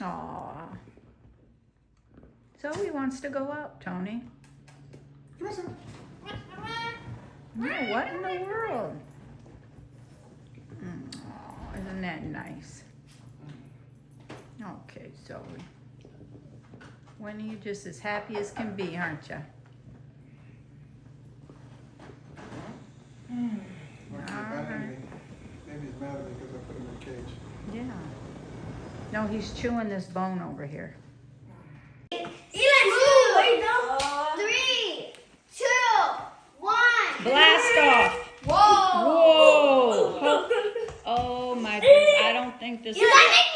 Aw. Zoe wants to go out, Tony. No, what in the world? Oh, isn't that nice? Okay, Zoe. Winnie, you're just as happy as can be, aren't you? Maybe he's mad at me because I put him in a cage. Yeah. No, he's chewing this bone over here. Wait, no. 3, 2, 1. Blast off! Whoa! Whoa! Oh my goodness, I don't think this You gotta make